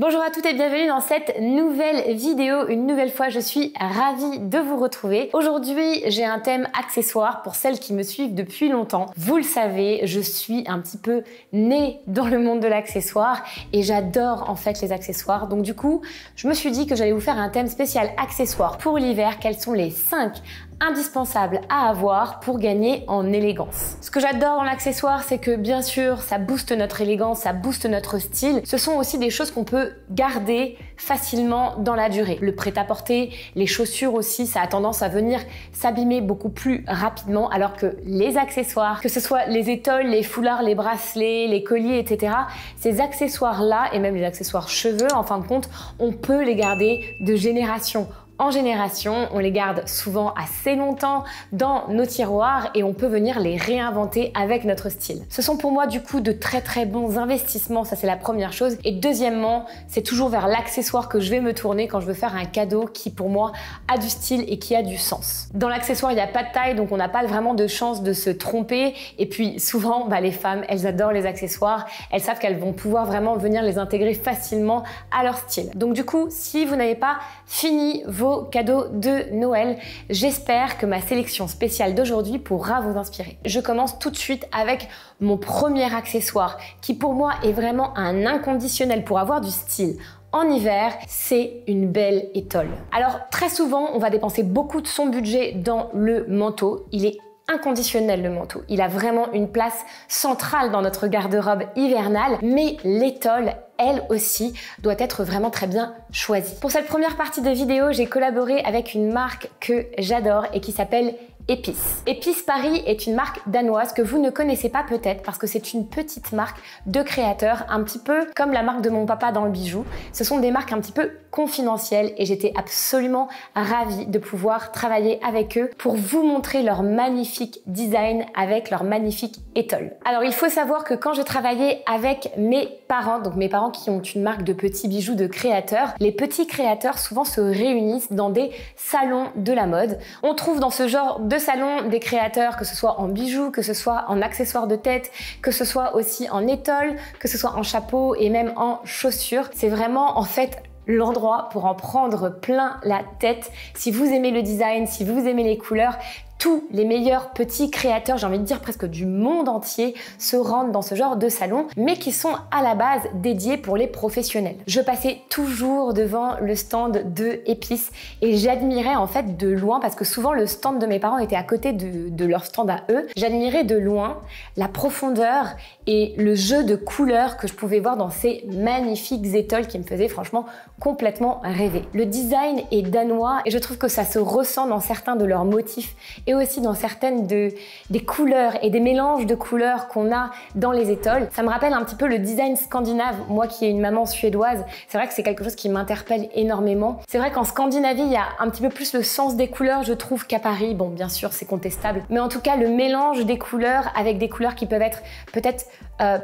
Bonjour à toutes et bienvenue dans cette nouvelle vidéo. Une nouvelle fois, je suis ravie de vous retrouver. Aujourd'hui, j'ai un thème accessoire pour celles qui me suivent depuis longtemps. Vous le savez, je suis un petit peu née dans le monde de l'accessoire et j'adore en fait les accessoires. Donc du coup, je me suis dit que j'allais vous faire un thème spécial accessoires pour l'hiver. Quels sont les 5 indispensables à avoir pour gagner en élégance. Ce que j'adore dans l'accessoire, c'est que bien sûr, ça booste notre élégance, ça booste notre style. Ce sont aussi des choses qu'on peut garder facilement dans la durée. Le prêt-à-porter, les chaussures aussi, ça a tendance à venir s'abîmer beaucoup plus rapidement, alors que les accessoires, que ce soit les étoiles, les foulards, les bracelets, les colliers, etc., ces accessoires-là, et même les accessoires cheveux, en fin de compte, on peut les garder de génération en génération, on les garde souvent assez longtemps dans nos tiroirs et on peut venir les réinventer avec notre style. Ce sont pour moi du coup de très bons investissements, ça c'est la première chose. Et deuxièmement, c'est toujours vers l'accessoire que je vais me tourner quand je veux faire un cadeau qui pour moi a du style et qui a du sens. Dans l'accessoire, il n'y a pas de taille, donc on n'a pas vraiment de chance de se tromper. Et puis souvent, les femmes, elles adorent les accessoires, elles savent qu'elles vont pouvoir vraiment venir les intégrer facilement à leur style. Donc du coup, si vous n'avez pas fini vos cadeaux de Noël, j'espère que ma sélection spéciale d'aujourd'hui pourra vous inspirer. Je commence tout de suite avec mon premier accessoire qui pour moi est vraiment un inconditionnel pour avoir du style. En hiver, c'est une belle étole. Alors très souvent, on va dépenser beaucoup de son budget dans le manteau. Il est inconditionnel le manteau. Il a vraiment une place centrale dans notre garde-robe hivernale, mais l'étole, elle aussi, doit être vraiment très bien choisie. Pour cette première partie de vidéo, j'ai collaboré avec une marque que j'adore et qui s'appelle Épice. Épice Paris est une marque danoise que vous ne connaissez pas peut-être parce que c'est une petite marque de créateurs, un petit peu comme la marque de mon papa dans le bijou. Ce sont des marques un petit peu confidentielles et j'étais absolument ravie de pouvoir travailler avec eux pour vous montrer leur magnifique design avec leur magnifique étole. Alors il faut savoir que quand je travaillais avec mes parents, donc mes parents qui ont une marque de petits bijoux de créateurs, les petits créateurs souvent se réunissent dans des salons de la mode. On trouve dans ce genre de salon des créateurs, que ce soit en bijoux, que ce soit en accessoires de tête, que ce soit aussi en étole, que ce soit en chapeau et même en chaussures. C'est vraiment en fait l'endroit pour en prendre plein la tête. Si vous aimez le design, si vous aimez les couleurs, tous les meilleurs petits créateurs, j'ai envie de dire presque du monde entier, se rendent dans ce genre de salon, mais qui sont à la base dédiés pour les professionnels. Je passais toujours devant le stand de Épice et j'admirais en fait de loin, parce que souvent le stand de mes parents était à côté de leur stand à eux, j'admirais de loin la profondeur et le jeu de couleurs que je pouvais voir dans ces magnifiques étoiles qui me faisaient franchement complètement rêver. Le design est danois et je trouve que ça se ressent dans certains de leurs motifs et aussi dans certaines des couleurs et des mélanges de couleurs qu'on a dans les étoiles. Ça me rappelle un petit peu le design scandinave. Moi qui ai une maman suédoise, c'est vrai que c'est quelque chose qui m'interpelle énormément. C'est vrai qu'en Scandinavie, il y a un petit peu plus le sens des couleurs, je trouve, qu'à Paris. Bon, bien sûr, c'est contestable. Mais en tout cas, le mélange des couleurs avec des couleurs qui peuvent être peut-être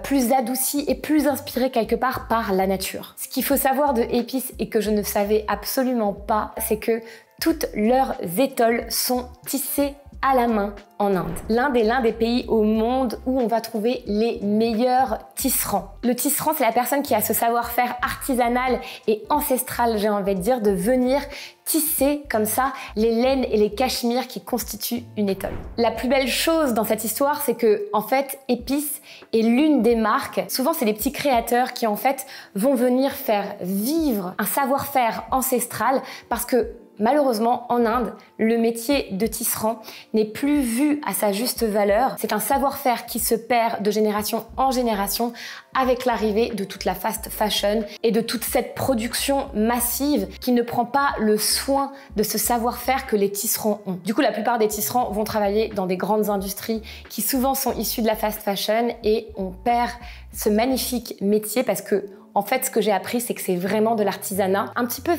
plus adoucies et plus inspirées quelque part par la nature. Ce qu'il faut savoir de Épice et que je ne savais absolument pas, c'est que toutes leurs étoles sont tissées à la main en Inde. L'Inde est l'un des pays au monde où on va trouver les meilleurs tisserands. Le tisserand, c'est la personne qui a ce savoir-faire artisanal et ancestral, j'ai envie de dire, de venir tisser comme ça les laines et les cachemires qui constituent une étole. La plus belle chose dans cette histoire, c'est que en fait, Épice est l'une des marques. Souvent, c'est des petits créateurs qui en fait vont venir faire vivre un savoir-faire ancestral parce que malheureusement, en Inde, le métier de tisserand n'est plus vu à sa juste valeur. C'est un savoir-faire qui se perd de génération en génération avec l'arrivée de toute la fast fashion et de toute cette production massive qui ne prend pas le soin de ce savoir-faire que les tisserands ont. Du coup, la plupart des tisserands vont travailler dans des grandes industries qui souvent sont issues de la fast fashion et on perd ce magnifique métier parce que en fait, ce que j'ai appris, c'est que c'est vraiment de l'artisanat. Un petit peu,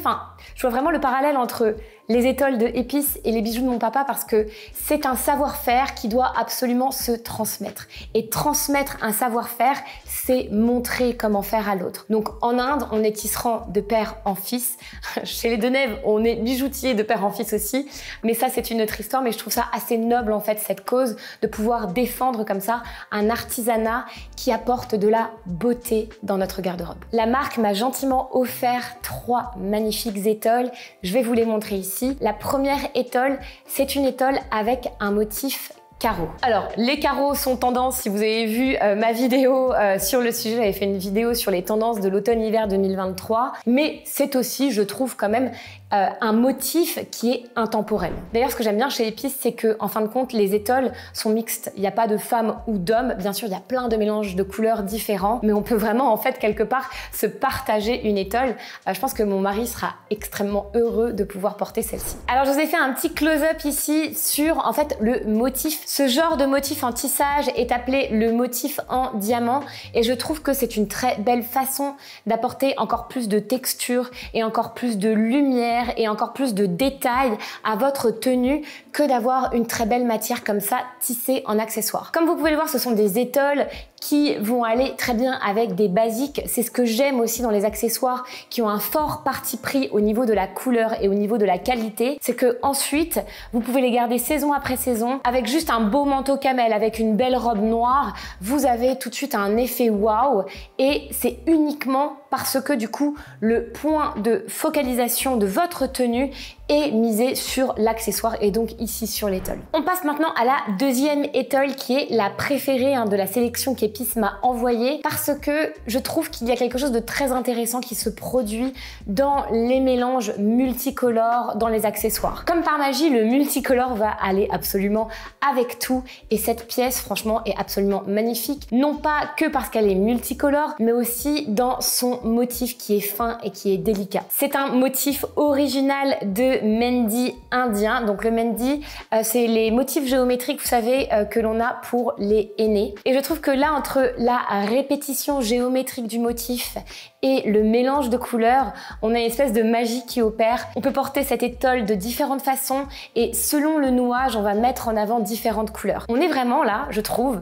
je vois vraiment le parallèle entre les étoiles de Épice et les bijoux de mon papa parce que c'est un savoir-faire qui doit absolument se transmettre. Et transmettre un savoir-faire, c'est montrer comment faire à l'autre. Donc en Inde, on est tisserand de père en fils. Chez les Denèves, on est bijoutier de père en fils aussi. Mais ça, c'est une autre histoire. Mais je trouve ça assez noble, en fait, cette cause de pouvoir défendre comme ça un artisanat qui apporte de la beauté dans notre garde-robe. robe. La marque m'a gentiment offert 3 magnifiques étoiles. Je vais vous les montrer ici. La première étole, c'est une étole avec un motif carreaux. Alors, les carreaux sont tendance. Si vous avez vu ma vidéo sur le sujet, j'avais fait une vidéo sur les tendances de l'automne-hiver 2023. Mais c'est aussi, je trouve, quand même un motif qui est intemporel. D'ailleurs, ce que j'aime bien chez Épice, c'est que, en fin de compte, les étoles sont mixtes. Il n'y a pas de femmes ou d'hommes. Bien sûr, il y a plein de mélanges de couleurs différents, mais on peut vraiment, en fait, quelque part, se partager une étole. Je pense que mon mari sera extrêmement heureux de pouvoir porter celle-ci. Alors, je vous ai fait un petit close-up ici sur, en fait, le motif. Ce genre de motif en tissage est appelé le motif en diamant et je trouve que c'est une très belle façon d'apporter encore plus de texture et encore plus de lumière et encore plus de détails à votre tenue que d'avoir une très belle matière comme ça tissée en accessoires. Comme vous pouvez le voir, ce sont des étoles qui vont aller très bien avec des basiques. C'est ce que j'aime aussi dans les accessoires qui ont un fort parti pris au niveau de la couleur et au niveau de la qualité. C'est que ensuite, vous pouvez les garder saison après saison avec juste un beau manteau camel, avec une belle robe noire. Vous avez tout de suite un effet waouh et c'est uniquement parce que du coup, le point de focalisation de votre tenue est misé sur l'accessoire et donc ici sur l'étole. On passe maintenant à la deuxième étole qui est la préférée de la sélection qu'Épice m'a envoyée parce que je trouve qu'il y a quelque chose de très intéressant qui se produit dans les mélanges multicolores dans les accessoires. Comme par magie, le multicolore va aller absolument avec tout et cette pièce franchement est absolument magnifique. Non pas que parce qu'elle est multicolore mais aussi dans son motif qui est fin et qui est délicat. C'est un motif original de Mendi indien. Donc le Mendi, c'est les motifs géométriques, vous savez, que l'on a pour les hennées. Et je trouve que là, entre la répétition géométrique du motif et le mélange de couleurs, on a une espèce de magie qui opère. On peut porter cette étole de différentes façons et selon le nouage, on va mettre en avant différentes couleurs. On est vraiment là, je trouve,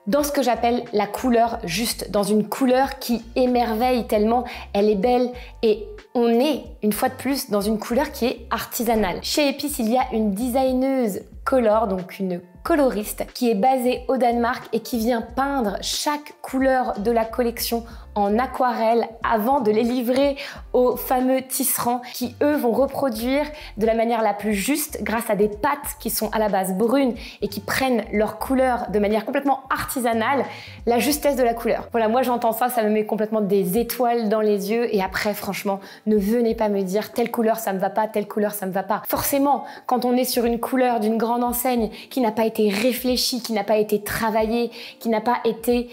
dans ce que j'appelle la couleur juste, dans une couleur qui émerveille tellement elle est belle et on est, une fois de plus, dans une couleur qui est artisanale. Chez Épice, il y a une designeuse color, donc une coloriste, qui est basée au Danemark et qui vient peindre chaque couleur de la collection en aquarelle avant de les livrer aux fameux tisserands qui, eux, vont reproduire de la manière la plus juste grâce à des pâtes qui sont à la base brunes et qui prennent leur couleur de manière complètement artisanale, la justesse de la couleur. Voilà, moi j'entends ça, ça me met complètement des étoiles dans les yeux et après, franchement, ne venez pas me dire telle couleur ça me va pas, telle couleur ça me va pas. Forcément, quand on est sur une couleur d'une grande enseigne qui n'a pas été réfléchie, qui n'a pas été travaillée, qui n'a pas été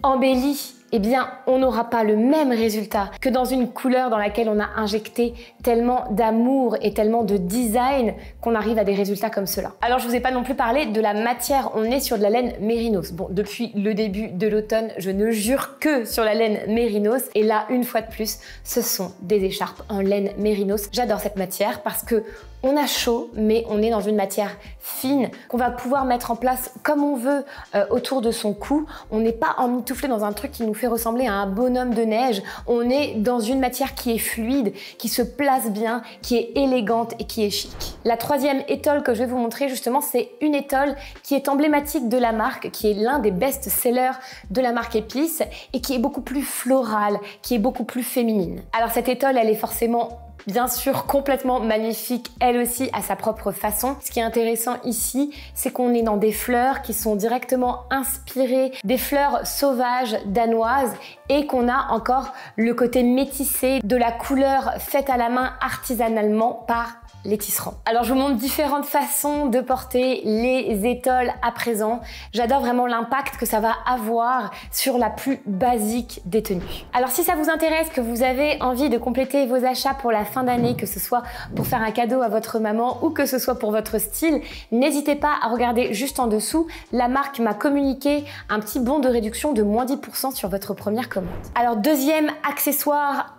embellie, eh bien, on n'aura pas le même résultat que dans une couleur dans laquelle on a injecté tellement d'amour et tellement de design qu'on arrive à des résultats comme cela. Alors, je vous ai pas non plus parlé de la matière. On est sur de la laine mérinos. Bon, depuis le début de l'automne, je ne jure que sur la laine mérinos. Et là, une fois de plus, ce sont des écharpes en laine mérinos. J'adore cette matière parce que on a chaud, mais on est dans une matière fine qu'on va pouvoir mettre en place comme on veut autour de son cou. On n'est pas emmitouflé dans un truc qui nous fait ressembler à un bonhomme de neige. On est dans une matière qui est fluide, qui se place bien, qui est élégante et qui est chic. La troisième étole que je vais vous montrer justement, c'est une étole qui est emblématique de la marque, qui est l'un des best-sellers de la marque Épice et qui est beaucoup plus florale, qui est beaucoup plus féminine. Alors cette étole, elle est forcément bien sûr complètement magnifique, elle aussi à sa propre façon. Ce qui est intéressant ici, c'est qu'on est dans des fleurs qui sont directement inspirées des fleurs sauvages danoises et qu'on a encore le côté métissé de la couleur faite à la main artisanalement par les tisserands. Alors je vous montre différentes façons de porter les étoles à présent. J'adore vraiment l'impact que ça va avoir sur la plus basique des tenues. Alors si ça vous intéresse, que vous avez envie de compléter vos achats pour la fin d'année, que ce soit pour faire un cadeau à votre maman ou que ce soit pour votre style, n'hésitez pas à regarder juste en dessous. La marque m'a communiqué un petit bon de réduction de moins 10% sur votre première commande. Alors deuxième accessoire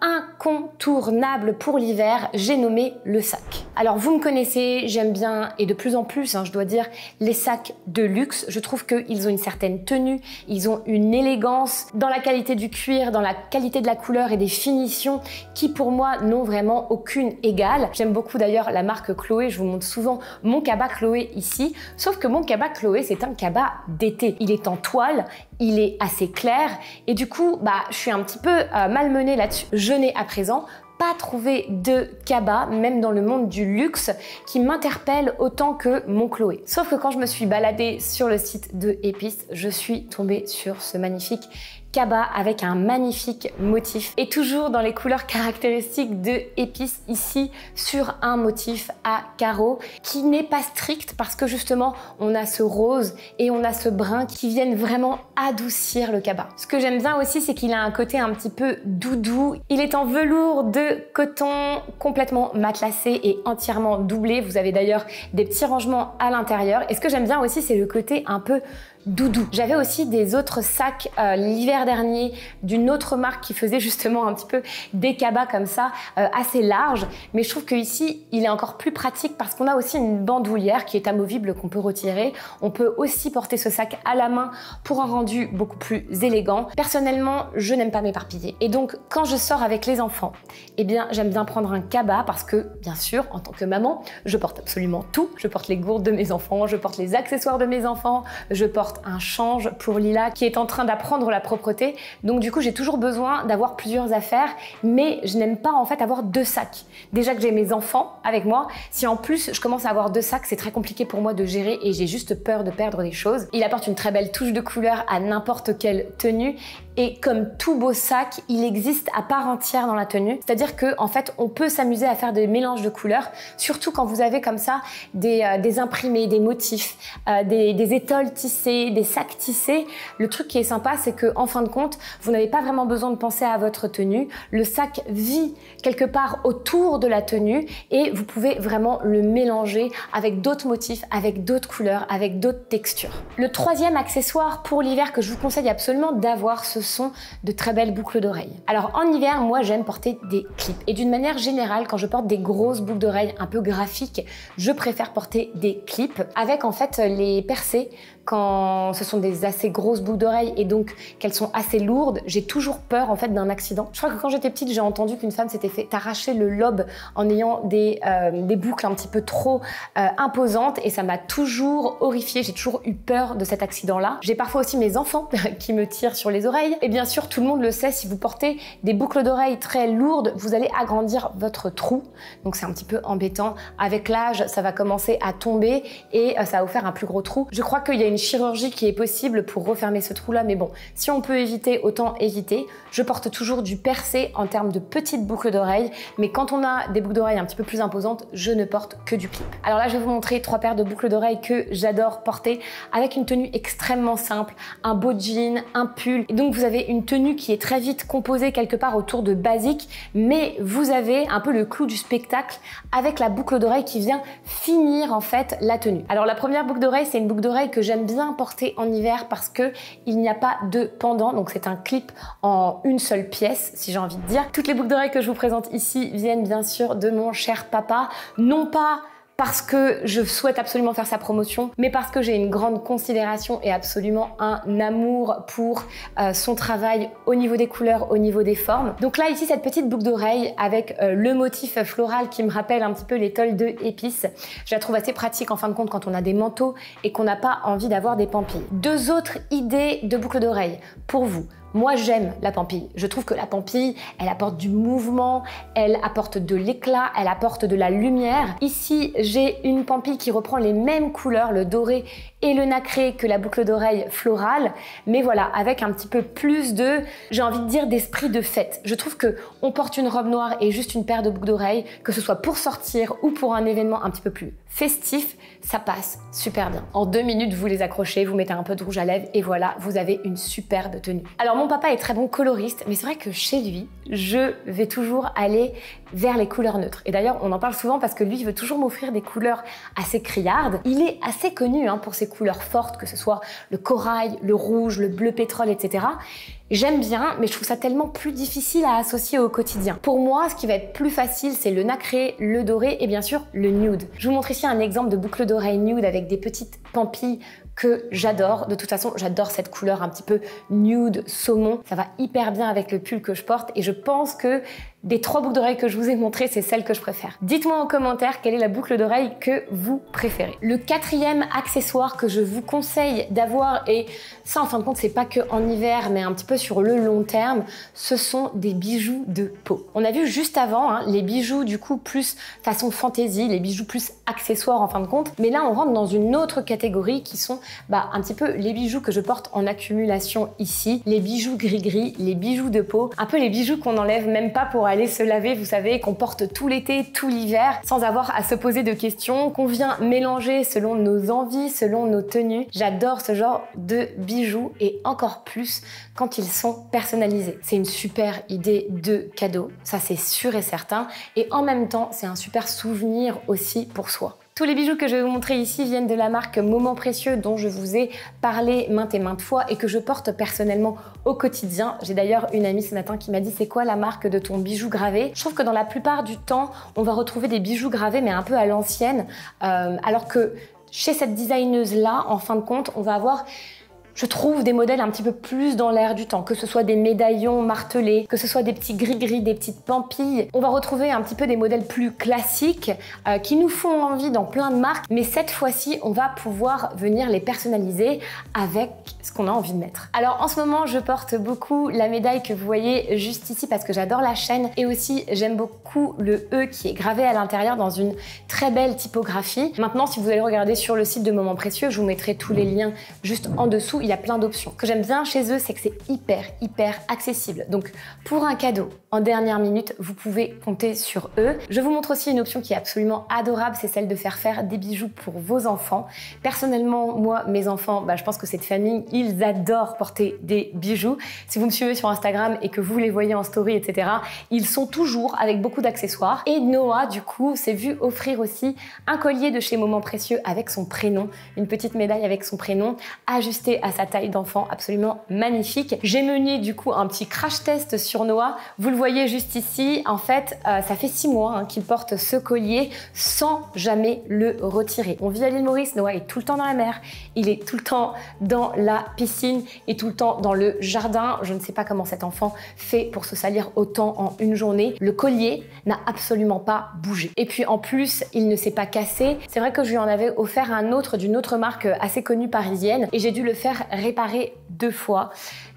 incontournable pour l'hiver, j'ai nommé le sac. Alors vous me connaissez, j'aime bien, et de plus en plus, je dois dire, les sacs de luxe. Je trouve qu'ils ont une certaine tenue, ils ont une élégance dans la qualité du cuir, dans la qualité de la couleur et des finitions qui pour moi n'ont vraiment aucune égale. J'aime beaucoup d'ailleurs la marque Chloé, je vous montre souvent mon cabas Chloé ici, sauf que mon cabas Chloé c'est un cabas d'été. Il est en toile, il est assez clair et du coup je suis un petit peu malmenée là-dessus. Je n'ai à présent pas trouvé de cabas, même dans le monde du luxe, qui m'interpelle autant que mon Chloé. Sauf que quand je me suis baladée sur le site de Épices, je suis tombée sur ce magnifique cabas avec un magnifique motif et toujours dans les couleurs caractéristiques de Épices ici sur un motif à carreaux qui n'est pas strict parce que justement on a ce rose et on a ce brun qui viennent vraiment adoucir le cabas. Ce que j'aime bien aussi c'est qu'il a un côté un petit peu doudou. Il est en velours de coton complètement matelassé et entièrement doublé. Vous avez d'ailleurs des petits rangements à l'intérieur et ce que j'aime bien aussi c'est le côté un peu doudou. J'avais aussi des autres sacs l'hiver dernier d'une autre marque qui faisait justement un petit peu des cabas comme ça, assez larges. Mais je trouve que ici, il est encore plus pratique parce qu'on a aussi une bandoulière qui est amovible qu'on peut retirer. On peut aussi porter ce sac à la main pour un rendu beaucoup plus élégant. Personnellement, je n'aime pas m'éparpiller. Et donc, quand je sors avec les enfants, eh bien, j'aime bien prendre un cabas parce que, bien sûr, en tant que maman, je porte absolument tout. Je porte les gourdes de mes enfants, je porte les accessoires de mes enfants, je porte un change pour Lila qui est en train d'apprendre la propreté. Donc du coup, j'ai toujours besoin d'avoir plusieurs affaires, mais je n'aime pas en fait avoir deux sacs. Déjà que j'ai mes enfants avec moi, si en plus je commence à avoir deux sacs, c'est très compliqué pour moi de gérer et j'ai juste peur de perdre des choses. Il apporte une très belle touche de couleur à n'importe quelle tenue et comme tout beau sac, il existe à part entière dans la tenue. C'est-à-dire que en fait, on peut s'amuser à faire des mélanges de couleurs, surtout quand vous avez comme ça des imprimés, des motifs, des étoiles tissées, des sacs tissés. Le truc qui est sympa, c'est que en fin de compte, vous n'avez pas vraiment besoin de penser à votre tenue. Le sac vit quelque part autour de la tenue et vous pouvez vraiment le mélanger avec d'autres motifs, avec d'autres couleurs, avec d'autres textures. Le troisième accessoire pour l'hiver que je vous conseille absolument d'avoir, ce sont de très belles boucles d'oreilles. Alors en hiver, moi j'aime porter des clips et d'une manière générale, quand je porte des grosses boucles d'oreilles un peu graphiques, je préfère porter des clips avec en fait les percés. Quand ce sont des assez grosses boucles d'oreilles et donc qu'elles sont assez lourdes, j'ai toujours peur en fait d'un accident. Je crois que quand j'étais petite, j'ai entendu qu'une femme s'était fait arracher le lobe en ayant des boucles un petit peu trop imposantes et ça m'a toujours horrifiée. J'ai toujours eu peur de cet accident-là. J'ai parfois aussi mes enfants qui me tirent sur les oreilles et bien sûr, tout le monde le sait, si vous portez des boucles d'oreilles très lourdes, vous allez agrandir votre trou. Donc c'est un petit peu embêtant. Avec l'âge, ça va commencer à tomber et ça va vous faire un plus gros trou. Je crois qu'il y a une chirurgie qui est possible pour refermer ce trou là, mais bon, si on peut éviter, autant éviter. Je porte toujours du percé en termes de petites boucles d'oreilles, mais quand on a des boucles d'oreilles un petit peu plus imposantes, je ne porte que du clip. Alors là, je vais vous montrer 3 paires de boucles d'oreilles que j'adore porter avec une tenue extrêmement simple, un beau jean, un pull. Et donc vous avez une tenue qui est très vite composée quelque part autour de basique, mais vous avez un peu le clou du spectacle avec la boucle d'oreille qui vient finir en fait la tenue. Alors la première boucle d'oreille, c'est une boucle d'oreille que j'aime bien porter en hiver parce que il n'y a pas de pendant, donc c'est un clip en une seule pièce, si j'ai envie de dire. Toutes les boucles d'oreilles que je vous présente ici viennent bien sûr de mon cher papa, non pas parce que je souhaite absolument faire sa promotion, mais parce que j'ai une grande considération et absolument un amour pour son travail au niveau des couleurs, au niveau des formes. Donc là, ici, cette petite boucle d'oreille avec le motif floral qui me rappelle un petit peu l'étole de Épices, je la trouve assez pratique en fin de compte quand on a des manteaux et qu'on n'a pas envie d'avoir des pampilles. 2 autres idées de boucles d'oreille pour vous. Moi, j'aime la pampille. Je trouve que la pampille, elle apporte du mouvement, elle apporte de l'éclat, elle apporte de la lumière. Ici, j'ai une pampille qui reprend les mêmes couleurs, le doré et le nacré que la boucle d'oreille florale, mais voilà, avec un petit peu plus de, j'ai envie de dire, d'esprit de fête. Je trouve que on porte une robe noire et juste une paire de boucles d'oreilles, que ce soit pour sortir ou pour un événement un petit peu plus festif, ça passe super bien. En 2 minutes, vous les accrochez, vous mettez un peu de rouge à lèvres et voilà, vous avez une superbe tenue. Alors mon papa est très bon coloriste, mais c'est vrai que chez lui, je vais toujours aller vers les couleurs neutres. Et d'ailleurs, on en parle souvent parce que lui, il veut toujours m'offrir des couleurs assez criardes. Il est assez connu pour ses couleurs fortes, que ce soit le corail, le rouge, le bleu pétrole, etc. J'aime bien, mais je trouve ça tellement plus difficile à associer au quotidien. Pour moi, ce qui va être plus facile, c'est le nacré, le doré et bien sûr le nude. Je vous montre ici un exemple de boucle d'oreille nude avec des petites pampilles que j'adore. De toute façon, j'adore cette couleur un petit peu nude, saumon. Ça va hyper bien avec le pull que je porte et je pense que des 3 boucles d'oreilles que je vous ai montrées, c'est celle que je préfère. Dites-moi en commentaire quelle est la boucle d'oreille que vous préférez. Le 4e accessoire que je vous conseille d'avoir, et ça en fin de compte c'est pas que en hiver mais un petit peu sur le long terme, ce sont des bijoux de peau. On a vu juste avant les bijoux du coup plus façon fantaisie, les bijoux plus accessoires en fin de compte, mais là on rentre dans une autre catégorie qui sont un petit peu les bijoux que je porte en accumulation ici, les bijoux gris-gris, les bijoux de peau, un peu les bijoux qu'on n'enlève même pas pour aller se laver, vous savez, qu'on porte tout l'été, tout l'hiver, sans avoir à se poser de questions, qu'on vient mélanger selon nos envies, selon nos tenues. J'adore ce genre de bijoux et encore plus quand ils sont personnalisés. C'est une super idée de cadeau, ça c'est sûr et certain, et en même temps, c'est un super souvenir aussi pour soi. Tous les bijoux que je vais vous montrer ici viennent de la marque Moments Précieux dont je vous ai parlé maintes et maintes fois et que je porte personnellement au quotidien. J'ai d'ailleurs une amie ce matin qui m'a dit c'est quoi la marque de ton bijou gravé? Je trouve que dans la plupart du temps, on va retrouver des bijoux gravés mais un peu à l'ancienne alors que chez cette designeuse là, en fin de compte, on va avoir je trouve des modèles un petit peu plus dans l'air du temps, que ce soit des médaillons martelés, que ce soit des petits gris-gris, des petites pampilles. On va retrouver un petit peu des modèles plus classiques qui nous font envie dans plein de marques, mais cette fois-ci, on va pouvoir venir les personnaliser avec ce qu'on a envie de mettre. Alors en ce moment, je porte beaucoup la médaille que vous voyez juste ici parce que j'adore la chaîne et aussi j'aime beaucoup le E qui est gravé à l'intérieur dans une très belle typographie. Maintenant, si vous allez regarder sur le site de Moments Précieux, je vous mettrai tous les liens juste en dessous. Il y a plein d'options. Ce que j'aime bien chez eux, c'est que c'est hyper accessible. Donc pour un cadeau en dernière minute, vous pouvez compter sur eux. Je vous montre aussi une option qui est absolument adorable, c'est celle de faire des bijoux pour vos enfants. Personnellement, moi, mes enfants, je pense que cette famille, ils adorent porter des bijoux. Si vous me suivez sur Instagram et que vous les voyez en story, etc., ils sont toujours avec beaucoup d'accessoires. Et Noah, du coup, s'est vu offrir aussi un collier de chez Moments Précieux avec son prénom, une petite médaille avec son prénom, ajustée à sa taille d'enfant, absolument magnifique. J'ai mené du coup un petit crash test sur Noah. Vous le voyez juste ici. En fait, ça fait 6 mois qu'il porte ce collier sans jamais le retirer. On vit à l'île Maurice, Noah est tout le temps dans la mer, il est tout le temps dans la piscine et tout le temps dans le jardin. Je ne sais pas comment cet enfant fait pour se salir autant en une journée. Le collier n'a absolument pas bougé. Et puis en plus, il ne s'est pas cassé. C'est vrai que je lui en avais offert un autre d'une autre marque assez connue parisienne et j'ai dû le faire réparer 2 fois.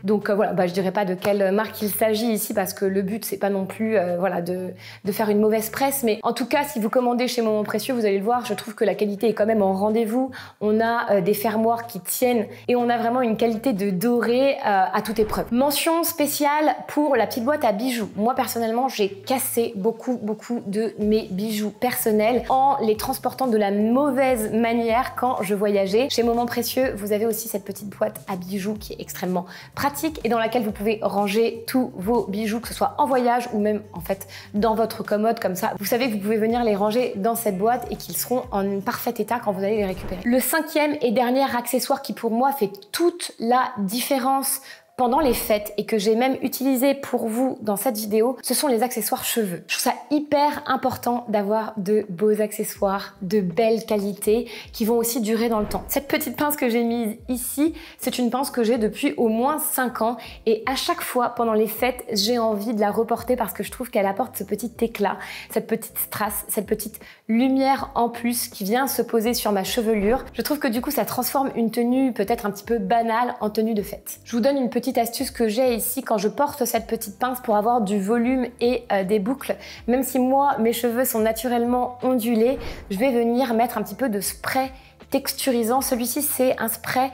Donc voilà, je dirais pas de quelle marque il s'agit ici parce que le but c'est pas non plus de faire une mauvaise presse, mais en tout cas si vous commandez chez Moments Précieux, vous allez le voir, je trouve que la qualité est quand même en rendez-vous. On a des fermoirs qui tiennent et on a vraiment une qualité de doré à toute épreuve. Mention spéciale pour la petite boîte à bijoux. Moi personnellement, j'ai cassé beaucoup de mes bijoux personnels en les transportant de la mauvaise manière quand je voyageais. Chez Moments Précieux, vous avez aussi cette petite boîte à bijoux qui est extrêmement pratique et dans laquelle vous pouvez ranger tous vos bijoux, que ce soit en voyage ou même en fait dans votre commode comme ça. Vous savez que vous pouvez venir les ranger dans cette boîte et qu'ils seront en parfait état quand vous allez les récupérer. Le 5e et dernier accessoire qui pour moi fait toute la différence pendant les fêtes et que j'ai même utilisé pour vous dans cette vidéo, ce sont les accessoires cheveux. Je trouve ça hyper important d'avoir de beaux accessoires, de belle qualité, qui vont aussi durer dans le temps. Cette petite pince que j'ai mise ici, c'est une pince que j'ai depuis au moins 5 ans et à chaque fois pendant les fêtes, j'ai envie de la reporter parce que je trouve qu'elle apporte ce petit éclat, cette petite strass, cette petite lumière en plus qui vient se poser sur ma chevelure. Je trouve que du coup, ça transforme une tenue peut-être un petit peu banale en tenue de fête. Je vous donne une petite astuce que j'ai ici quand je porte cette petite pince pour avoir du volume et des boucles. Même si moi, mes cheveux sont naturellement ondulés, je vais venir mettre un petit peu de spray texturisant. Celui-ci, c'est un spray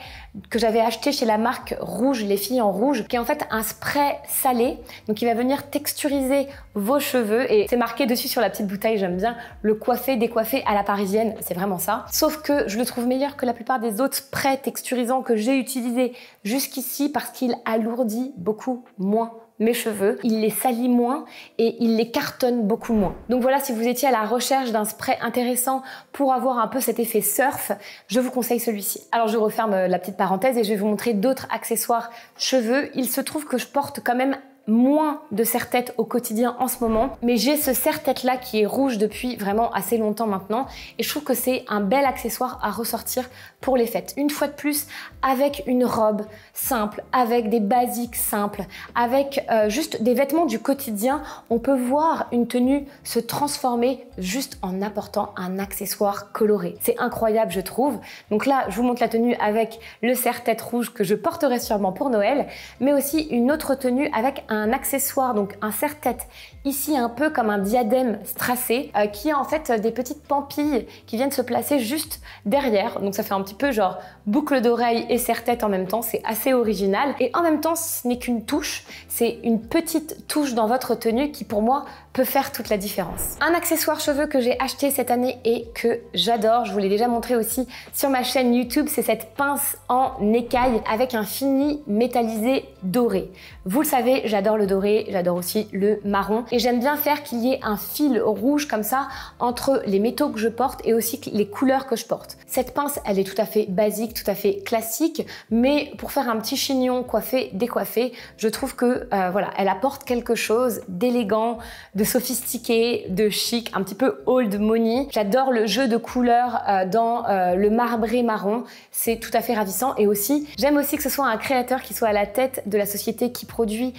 que j'avais acheté chez la marque Rouge, les filles en rouge, qui est en fait un spray salé. Donc, il va venir texturiser vos cheveux et c'est marqué dessus sur la petite bouteille. J'aime bien le coiffer, décoiffer à la parisienne. C'est vraiment ça. Sauf que je le trouve meilleur que la plupart des autres sprays texturisants que j'ai utilisés jusqu'ici parce qu'il alourdit beaucoup moins mes cheveux, il les salit moins et il les cartonne beaucoup moins. Donc voilà, si vous étiez à la recherche d'un spray intéressant pour avoir un peu cet effet surf, je vous conseille celui-ci. Alors je referme la petite parenthèse et je vais vous montrer d'autres accessoires cheveux. Il se trouve que je porte quand même moins de serre-tête au quotidien en ce moment, mais j'ai ce serre-tête là qui est rouge depuis vraiment assez longtemps maintenant et je trouve que c'est un bel accessoire à ressortir pour les fêtes. Une fois de plus, avec une robe simple, avec des basiques simples, avec juste des vêtements du quotidien, on peut voir une tenue se transformer juste en apportant un accessoire coloré. C'est incroyable, je trouve. Donc là, je vous montre la tenue avec le serre-tête rouge que je porterai sûrement pour Noël, mais aussi une autre tenue avec un accessoire, donc un serre-tête ici un peu comme un diadème strassé qui a en fait des petites pampilles qui viennent se placer juste derrière, donc ça fait un petit peu genre boucle d'oreille et serre-tête en même temps, c'est assez original et en même temps ce n'est qu'une touche, c'est une petite touche dans votre tenue qui pour moi peut faire toute la différence. Un accessoire cheveux que j'ai acheté cette année et que j'adore, je vous l'ai déjà montré aussi sur ma chaîne YouTube, c'est cette pince en écaille avec un fini métallisé doré. Vous le savez, j'adore le doré, j'adore aussi le marron et j'aime bien faire qu'il y ait un fil rouge comme ça entre les métaux que je porte et aussi les couleurs que je porte. Cette pince, elle est tout à fait basique, tout à fait classique, mais pour faire un petit chignon coiffé, décoiffé, je trouve que voilà, elle apporte quelque chose d'élégant, de sophistiqué, de chic, un petit peu old money. J'adore le jeu de couleurs dans le marbré marron, c'est tout à fait ravissant et aussi, j'aime aussi que ce soit un créateur qui soit à la tête de la société qui produit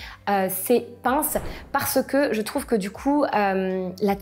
ces pinces parce que je trouve que du coup, la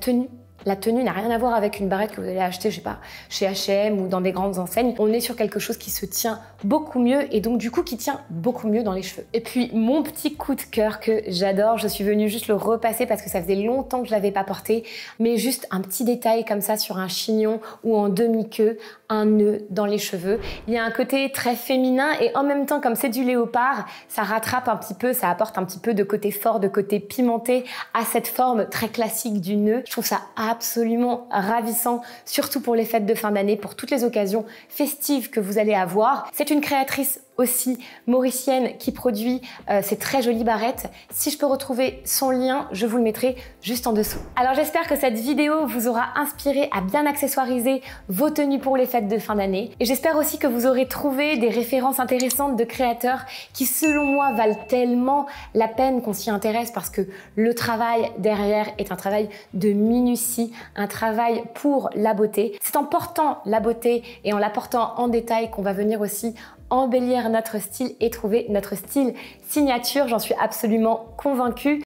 tenue n'a rien à voir avec une barrette que vous allez acheter, je sais pas, chez H&M ou dans des grandes enseignes. On est sur quelque chose qui se tient beaucoup mieux et donc du coup qui tient beaucoup mieux dans les cheveux. Et puis mon petit coup de cœur que j'adore, je suis venue juste le repasser parce que ça faisait longtemps que je l'avais pas porté, mais juste un petit détail comme ça sur un chignon ou en demi-queue, un nœud dans les cheveux. Il y a un côté très féminin et en même temps comme c'est du léopard, ça rattrape un petit peu, ça apporte un petit peu de côté fort, de côté pimenté à cette forme très classique du nœud. Je trouve ça absolument ravissant, surtout pour les fêtes de fin d'année, pour toutes les occasions festives que vous allez avoir. C'est une créatrice aussi mauricienne qui produit ces très jolies barrettes. Si je peux retrouver son lien, je vous le mettrai juste en dessous. Alors j'espère que cette vidéo vous aura inspiré à bien accessoiriser vos tenues pour les fêtes de fin d'année. Et j'espère aussi que vous aurez trouvé des références intéressantes de créateurs qui, selon moi, valent tellement la peine qu'on s'y intéresse parce que le travail derrière est un travail de minutie, un travail pour la beauté. C'est en portant la beauté et en la portant en détail qu'on va venir aussi embellir notre style et trouver notre style signature. J'en suis absolument convaincue.